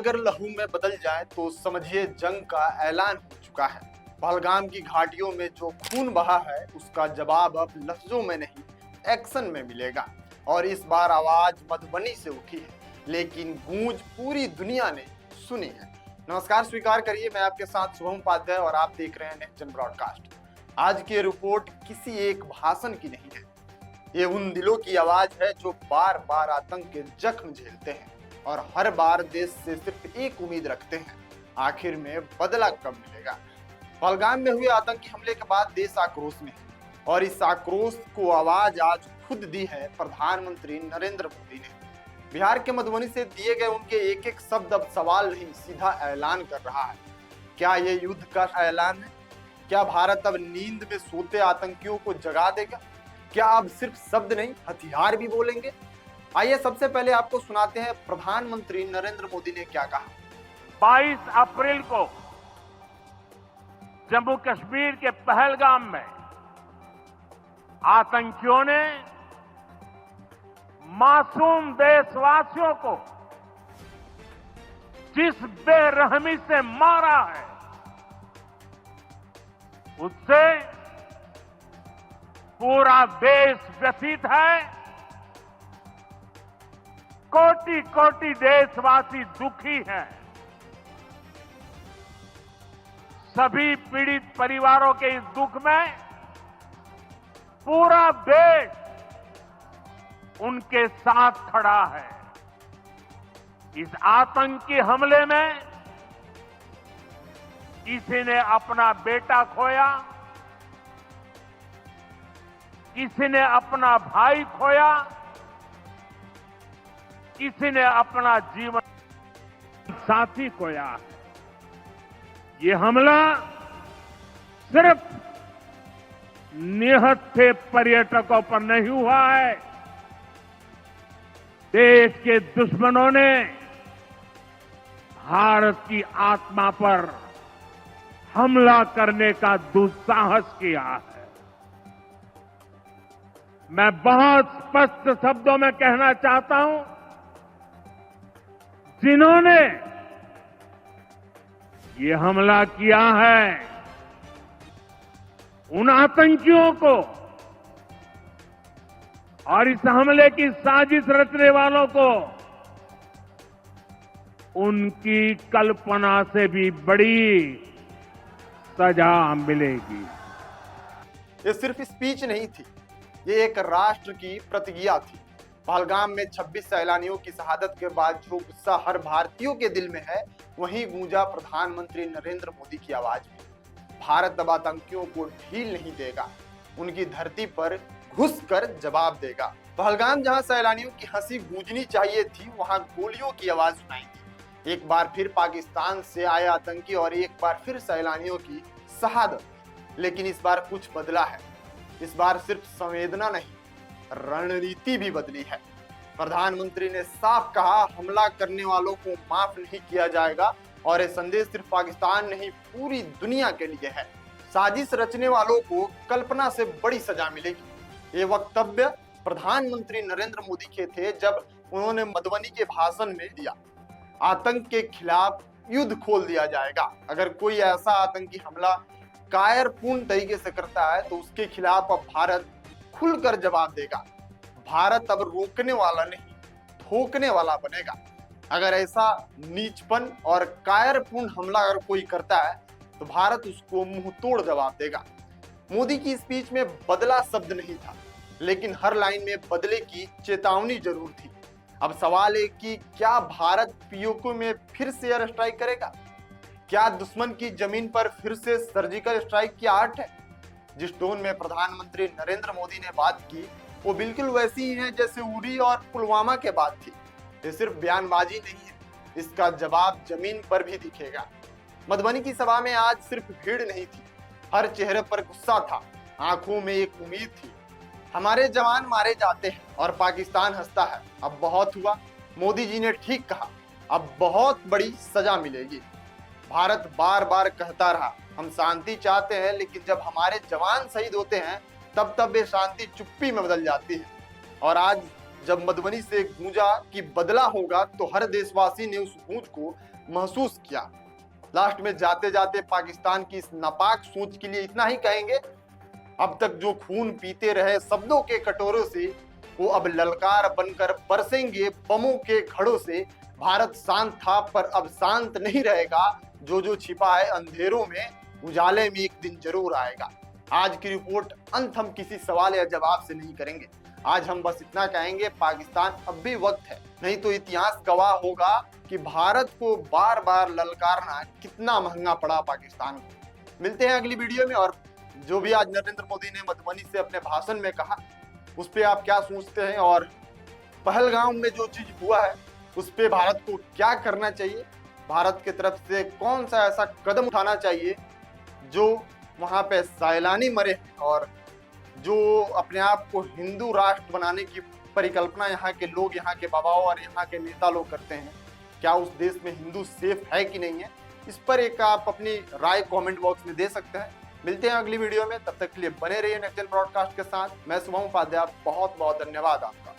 अगर लहू में बदल जाए तो समझिए जंग का ऐलान हो चुका है। पहलगाम की घाटियों में जो खून बहा है उसका जवाब अब लफ्जों में नहीं, एक्शन में मिलेगा। और इस बार आवाज मधुबनी से उठी है, लेकिन गूंज पूरी दुनिया ने सुनी है। नमस्कार, स्वीकार करिए, मैं आपके साथ शुभम उपाध्याय और आप देख रहे हैं नेक्स्ट जन ब्रॉडकास्ट। आज की रिपोर्ट किसी एक भाषण की नहीं है, ये उन दिलों की आवाज है जो बार बार आतंक के जख्म झेलते हैं और हर बार देश से सिर्फ एक उम्मीद रखते हैं, आखिर में बदला कब मिलेगा। पहलगाम में हुए आतंकी हमले के बाद देश आक्रोश में है और इस आक्रोश को आवाज आज खुद दी है प्रधानमंत्री नरेंद्र मोदी ने। बिहार के मधुबनी से दिए गए उनके एक एक शब्द अब सवाल नहीं, सीधा ऐलान कर रहा है। क्या ये युद्ध का ऐलान है? क्या भारत अब नींद में सोते आतंकियों को जगा देगा? क्या अब सिर्फ शब्द नहीं, हथियार भी बोलेंगे? आइए सबसे पहले आपको सुनाते हैं प्रधानमंत्री नरेंद्र मोदी ने क्या कहा। 22 अप्रैल को जम्मू कश्मीर के पहलगाम में आतंकियों ने मासूम देशवासियों को जिस बेरहमी से मारा है, उससे पूरा देश व्यथित है। कोटि कोटि देशवासी दुखी हैं। सभी पीड़ित परिवारों के इस दुख में पूरा देश उनके साथ खड़ा है। इस आतंकी हमले में किसी ने अपना बेटा खोया, किसी ने अपना भाई खोया, किसी ने अपना जीवन साथी खोया है। ये हमला सिर्फ निहत्थे पर्यटकों पर नहीं हुआ है, देश के दुश्मनों ने भारत की आत्मा पर हमला करने का दुस्साहस किया है। मैं बहुत स्पष्ट शब्दों में कहना चाहता हूं, जिन्होंने ये हमला किया है, उन आतंकियों को और इस हमले की साजिश रचने वालों को उनकी कल्पना से भी बड़ी सजा मिलेगी। ये सिर्फ स्पीच नहीं थी, ये एक राष्ट्र की प्रतिज्ञा थी। पहलगाम में 26 सैलानियों की शहादत के बाद जो गुस्सा हर भारतीयों के दिल में है, वहीं गूंजा प्रधानमंत्री नरेंद्र मोदी की आवाज में। भारत अब आतंकियों को ढील नहीं देगा, उनकी धरती पर घुसकर जवाब देगा। पहलगाम जहां सैलानियों की हंसी गूंजनी चाहिए थी, वहां गोलियों की आवाज सुनाई थी। एक बार फिर पाकिस्तान से आए आतंकी और एक बार फिर सैलानियों की शहादत। लेकिन इस बार कुछ बदला है। इस बार सिर्फ संवेदना नहीं, रणनीति भी बदली है। प्रधानमंत्री ने साफ कहा, हमला करने वालों को माफ नहीं किया जाएगा और ये संदेश सिर्फ पाकिस्तान नहीं, पूरी दुनिया के लिए है। साजिश रचने वालों को कल्पना से बड़ी सजा मिलेगी। ये वक्तव्य प्रधानमंत्री नरेंद्र मोदी के थे जब उन्होंने मधुबनी के भाषण में दिया, आतंक के खिलाफ युद्ध खोल दिया जाएगा। अगर कोई ऐसा आतंकी हमला कायरपूर्ण तरीके से करता है तो उसके खिलाफ अब भारत खुलकर जवाब देगा। भारत अब रोकने वाला नहीं, ठोकने वाला बनेगा। अगर ऐसा नीचपन और कायरपूर्ण हमला अगर कोई करता है तो भारत उसको मुंह तोड़ जवाब देगा। मोदी की स्पीच में बदला शब्द नहीं था, लेकिन हर लाइन में बदले की चेतावनी जरूर थी। अब सवाल है कि क्या भारत पीओके में फिर से एयर स्ट्राइक करेगा? क्या दुश्मन की जमीन पर फिर से सर्जिकल स्ट्राइक की आर्ट है? जिस टोन में प्रधानमंत्री नरेंद्र मोदी ने बात की, वो बिल्कुल वैसी ही है जैसे उरी और पुलवामा के बाद थी। ये सिर्फ बयानबाजी नहीं है, इसका जवाब जमीन पर भी दिखेगा। मधुबनी की सभा में आज सिर्फ भीड़ नहीं थी, हर चेहरे पर गुस्सा था, आंखों में एक उम्मीद थी। हमारे जवान मारे जाते हैं और पाकिस्तान हंसता है। अब बहुत हुआ, मोदी जी ने ठीक कहा, अब बहुत बड़ी सजा मिलेगी। भारत बार बार कहता रहा, हम शांति चाहते हैं, लेकिन जब हमारे जवान शहीद होते हैं तब ये शांति चुप्पी में बदल जाती है। और आज जब मधुबनी से गूंजा कि बदला होगा, तो हर देशवासी ने उस गूंज को महसूस किया। लास्ट में जाते जाते पाकिस्तान की इस नापाक सोच के लिए इतना ही कहेंगे, अब तक जो खून पीते रहे शब्दों के कटोरों से, वो अब ललकार बनकर बरसेंगे बमों के घड़ों से। भारत शांत था पर अब शांत नहीं रहेगा, जो छिपा है अंधेरों में उजाले में एक दिन जरूर आएगा। आज की रिपोर्ट अंत हम किसी सवाल या जवाब से नहीं करेंगे। आज हम बस इतना कहेंगे, पाकिस्तान अब भी वक्त है, नहीं तो इतिहास गवाह होगा कि भारत को बार बार ललकारना कितना महंगा पड़ा पाकिस्तान को। मिलते हैं अगली वीडियो में। और जो भी आज नरेंद्र मोदी ने मधुबनी से अपने भाषण में कहा, उस पर आप क्या सोचते हैं, और पहलगाम में जो चीज हुआ है उस पर भारत को क्या करना चाहिए, भारत की तरफ से कौन सा ऐसा कदम उठाना चाहिए जो वहां पे सैलानी मरे और जो अपने आप को हिंदू राष्ट्र बनाने की परिकल्पना यहाँ के लोग, यहाँ के बाबाओं और यहाँ के नेता लोग करते हैं, क्या उस देश में हिंदू सेफ है कि नहीं है, इस पर एक आप अपनी राय कमेंट बॉक्स में दे सकते हैं। मिलते हैं अगली वीडियो में, तब तक के लिए बने रहिए नेक्स्ट जेन ब्रॉडकास्ट के साथ। मैं शुभम उपाध्याय, बहुत बहुत धन्यवाद आपका।